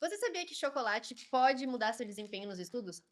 Você sabia que chocolate pode mudar seu desempenho nos estudos?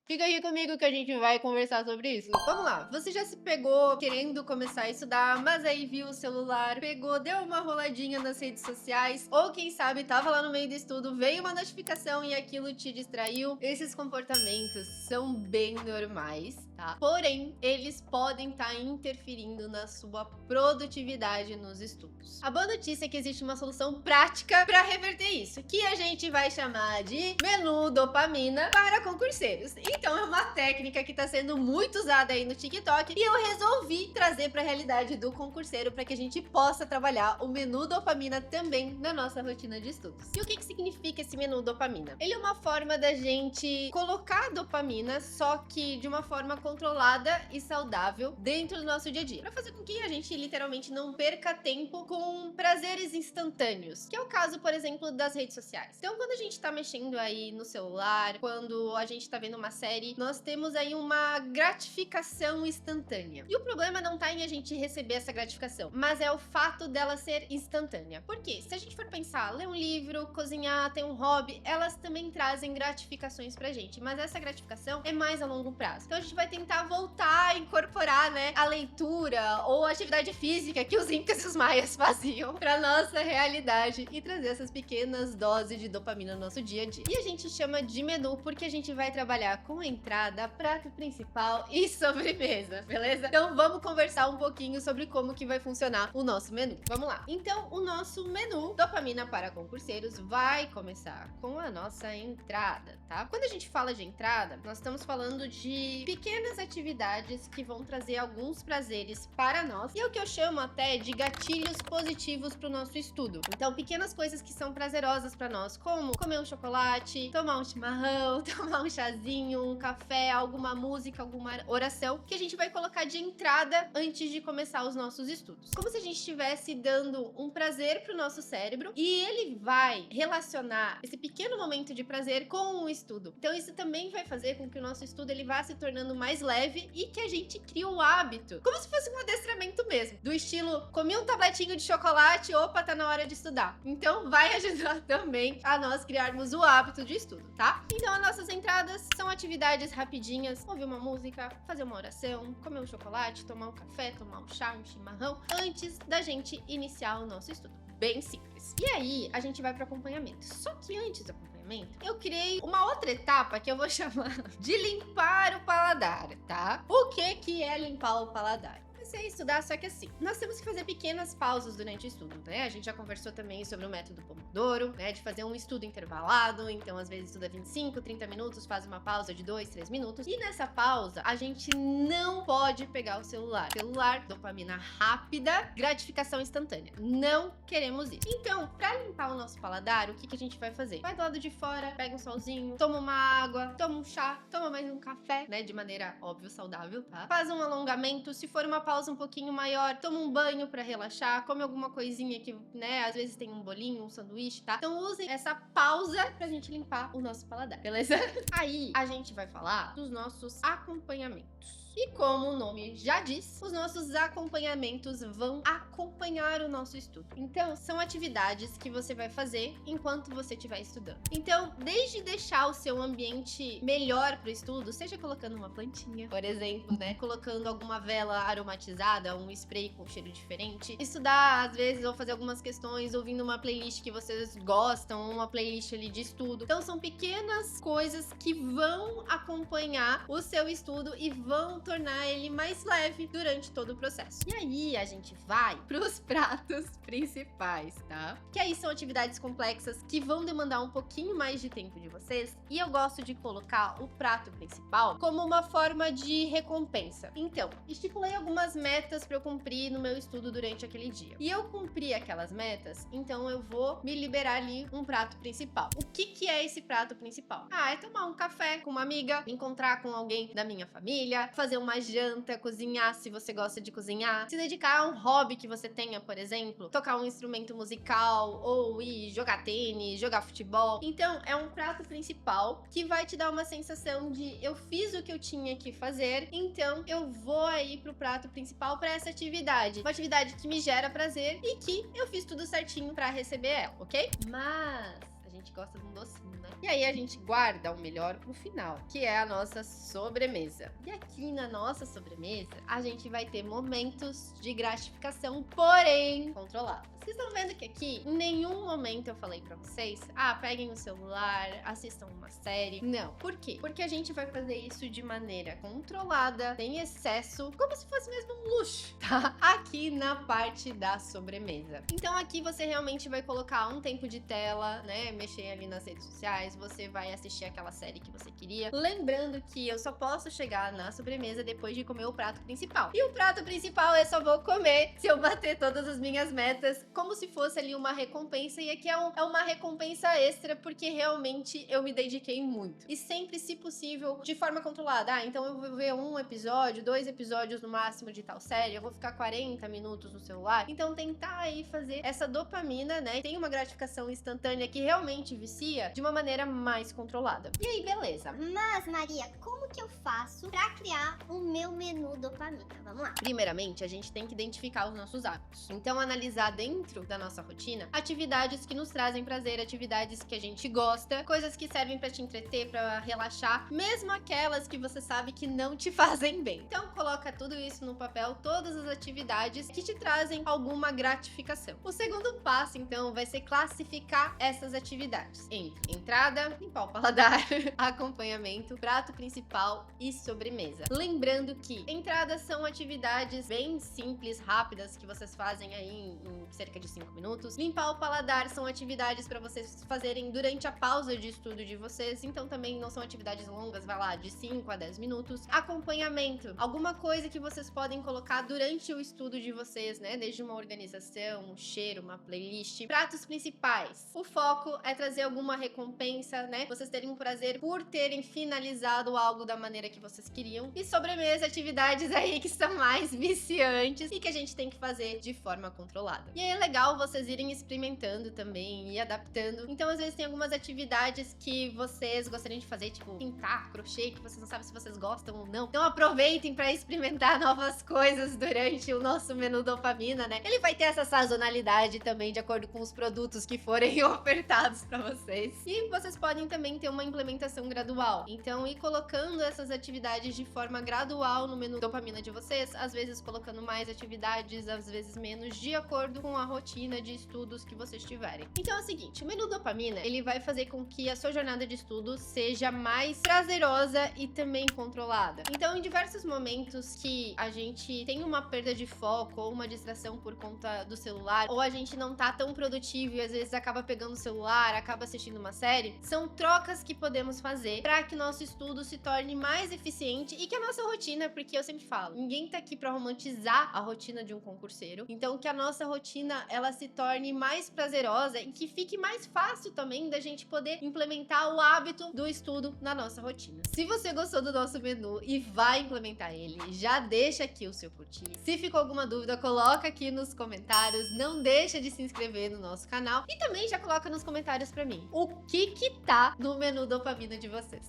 Fica aí comigo que a gente vai conversar sobre isso. Vamos lá, você já se pegou querendo começar a estudar, mas aí viu o celular, pegou, deu uma roladinha nas redes sociais, ou quem sabe tava lá no meio do estudo, veio uma notificação e aquilo te distraiu? Esses comportamentos são bem normais, tá? Porém, eles podem estar interferindo na sua produtividade nos estudos. A boa notícia é que existe uma solução prática para reverter isso, que a gente vai chamar de menu dopamina para concurseiros. Então é uma técnica que está sendo muito usada aí no TikTok e eu resolvi trazer para a realidade do concurseiro para que a gente possa trabalhar o menu dopamina também na nossa rotina de estudos. E o que significa esse menu dopamina? Ele é uma forma da gente colocar dopamina, só que de uma forma controlada e saudável dentro do nosso dia a dia, para fazer com que a gente literalmente não perca tempo com prazeres instantâneos, que é o caso, por exemplo, das redes sociais. Então, quando a gente tá mexendo aí no celular, quando a gente tá vendo uma série, nós temos aí uma gratificação instantânea. E o problema não tá em a gente receber essa gratificação, mas é o fato dela ser instantânea. Por quê? Se a gente for pensar, ler um livro, cozinhar, ter um hobby, elas também trazem gratificações pra gente, mas essa gratificação é mais a longo prazo. Então a gente vai tentar voltar a incorporar, né, a leitura ou a atividade física que os incas e os maias faziam pra nossa realidade e trazer essas pequenas doses de dopamina no nosso dia a dia. E a gente chama de menu porque a gente vai trabalhar com entrada, prato principal e sobremesa, beleza? Então vamos conversar um pouquinho sobre como que vai funcionar o nosso menu. Vamos lá. Então o nosso menu dopamina para concurseiros vai começar com a nossa entrada, tá? Quando a gente fala de entrada, nós estamos falando de pequenas atividades que vão trazer alguns prazeres para nós e é o que eu chamo até de gatilhos positivos para o nosso estudo. Então pequenas coisas que são prazerosas para nós, como comer um chocolate, tomar um chimarrão, tomar um chazinho, um café, alguma música, alguma oração, que a gente vai colocar de entrada antes de começar os nossos estudos. Como se a gente estivesse dando um prazer para o nosso cérebro e ele vai relacionar esse pequeno momento de prazer com o estudo. Então isso também vai fazer com que o nosso estudo ele vá se tornando mais leve e que a gente crie o hábito, como se fosse um adestramento mesmo, do estilo, comi um tabletinho de chocolate, opa, tá na hora de estudar. Então vai ajudar também a nós criarmos o hábito de estudo, tá? Então as nossas entradas são atividades rapidinhas, ouvir uma música, fazer uma oração, comer um chocolate, tomar um café, tomar um chá, um chimarrão, antes da gente iniciar o nosso estudo. Bem simples. E aí, a gente vai para acompanhamento. Só que antes do acompanhamento, eu criei uma outra etapa que eu vou chamar de limpar o paladar, tá? O que é limpar o paladar? Comecei a estudar, só que assim, nós temos que fazer pequenas pausas durante o estudo, né? A gente já conversou também sobre o método Pomodoro, né? De fazer um estudo intervalado, então às vezes estuda 25, 30 minutos, faz uma pausa de 2, 3 minutos. E nessa pausa, a gente não pode pegar o celular. Celular, dopamina rápida, gratificação instantânea. Não queremos isso. Então, pra limpar o nosso paladar, o que a gente vai fazer? Vai do lado de fora, pega um solzinho, toma uma água, toma um chá, toma mais um café, né? De maneira, óbvio, saudável, tá? Faz um alongamento, se for uma pausa um pouquinho maior, toma um banho pra relaxar, come alguma coisinha que, né, às vezes tem um bolinho, um sanduíche, tá? Então usem essa pausa pra gente limpar o nosso paladar, beleza? Aí a gente vai falar dos nossos acompanhamentos. E como o nome já diz, os nossos acompanhamentos vão acompanhar o nosso estudo. Então, são atividades que você vai fazer enquanto você estiver estudando. Então, desde deixar o seu ambiente melhor para o estudo, seja colocando uma plantinha, por exemplo, né? Colocando alguma vela aromatizada, um spray com cheiro diferente. Estudar, às vezes, ou fazer algumas questões, ouvindo uma playlist que vocês gostam, uma playlist ali de estudo. Então, são pequenas coisas que vão acompanhar o seu estudo e vão tornar ele mais leve durante todo o processo. E aí a gente vai para os pratos principais, tá? Que aí são atividades complexas que vão demandar um pouquinho mais de tempo de vocês e eu gosto de colocar o prato principal como uma forma de recompensa. Então, estipulei algumas metas para eu cumprir no meu estudo durante aquele dia. E eu cumpri aquelas metas, então eu vou me liberar ali um prato principal. O que é esse prato principal? Ah, é tomar um café com uma amiga, encontrar com alguém da minha família, fazer uma janta, cozinhar se você gosta de cozinhar, se dedicar a um hobby que você tenha, por exemplo, tocar um instrumento musical ou ir jogar tênis, jogar futebol. Então, é um prato principal que vai te dar uma sensação de eu fiz o que eu tinha que fazer, então eu vou aí pro prato principal para essa atividade. Uma atividade que me gera prazer e que eu fiz tudo certinho para receber ela, ok? Mas gosta de um docinho, né? E aí a gente guarda o melhor pro final, que é a nossa sobremesa. E aqui na nossa sobremesa, a gente vai ter momentos de gratificação, porém controlados. Vocês estão vendo que aqui, em nenhum momento eu falei pra vocês, peguem o celular, assistam uma série. Não. Por quê? Porque a gente vai fazer isso de maneira controlada, sem excesso, como se fosse mesmo um luxo, tá? Aqui na parte da sobremesa. Então aqui você realmente vai colocar um tempo de tela, né? Mexer ali nas redes sociais, você vai assistir aquela série que você queria. Lembrando que eu só posso chegar na sobremesa depois de comer o prato principal. E o prato principal eu só vou comer se eu bater todas as minhas metas, como se fosse ali uma recompensa. E aqui é uma recompensa extra, porque realmente eu me dediquei muito. E sempre, se possível, de forma controlada. Então eu vou ver um episódio, 2 episódios no máximo de tal série, eu vou ficar 40 minutos no celular. Então tentar aí fazer essa dopamina, né? Tem uma gratificação instantânea que realmente vicia de uma maneira mais controlada. E aí, beleza. Mas, Maria, como que eu faço pra criar o meu menu dopamina? Vamos lá. Primeiramente, a gente tem que identificar os nossos hábitos. Então, analisar dentro da nossa rotina atividades que nos trazem prazer, atividades que a gente gosta, coisas que servem pra te entreter, pra relaxar, mesmo aquelas que você sabe que não te fazem bem. Então, coloca tudo isso no papel, todas as atividades que te trazem alguma gratificação. O segundo passo, então, vai ser classificar essas atividades entre entrada, limpar o paladar, acompanhamento, prato principal e sobremesa. Lembrando que entradas são atividades bem simples, rápidas, que vocês fazem aí em cerca de 5 minutos. Limpar o paladar são atividades para vocês fazerem durante a pausa de estudo de vocês, então também não são atividades longas, vai lá, de 5 a 10 minutos. Acompanhamento, alguma coisa que vocês podem colocar durante o estudo de vocês, né? Desde uma organização, um cheiro, uma playlist. Pratos principais, o foco é trazer alguma recompensa, né? Vocês terem um prazer por terem finalizado algo da maneira que vocês queriam. E sobremesa, atividades aí que são mais viciantes e que a gente tem que fazer de forma controlada. E aí é legal vocês irem experimentando também e adaptando. Então, às vezes, tem algumas atividades que vocês gostariam de fazer, tipo pintar, crochê, que vocês não sabem se vocês gostam ou não. Então, aproveitem para experimentar novas coisas durante o nosso menu dopamina, né? Ele vai ter essa sazonalidade também, de acordo com os produtos que forem ofertados para vocês. E vocês podem também ter uma implementação gradual. Então, ir colocando essas atividades de forma gradual no menu dopamina de vocês, às vezes colocando mais atividades, às vezes menos, de acordo com a rotina de estudos que vocês tiverem. Então é o seguinte, o menu dopamina, ele vai fazer com que a sua jornada de estudo seja mais prazerosa e também controlada. Então, em diversos momentos que a gente tem uma perda de foco ou uma distração por conta do celular, ou a gente não tá tão produtivo e às vezes acaba pegando o celular, acaba assistindo uma série, são trocas que podemos fazer para que nosso estudo se torne mais eficiente e que a nossa rotina, porque eu sempre falo, ninguém tá aqui para romantizar a rotina de um concurseiro, então que a nossa rotina ela se torne mais prazerosa e que fique mais fácil também da gente poder implementar o hábito do estudo na nossa rotina. Se você gostou do nosso menu e vai implementar ele, já deixa aqui o seu curtir. Se ficou alguma dúvida, coloca aqui nos comentários, não deixa de se inscrever no nosso canal e também já coloca nos comentários para mim o que tá no menu dopamina de vocês.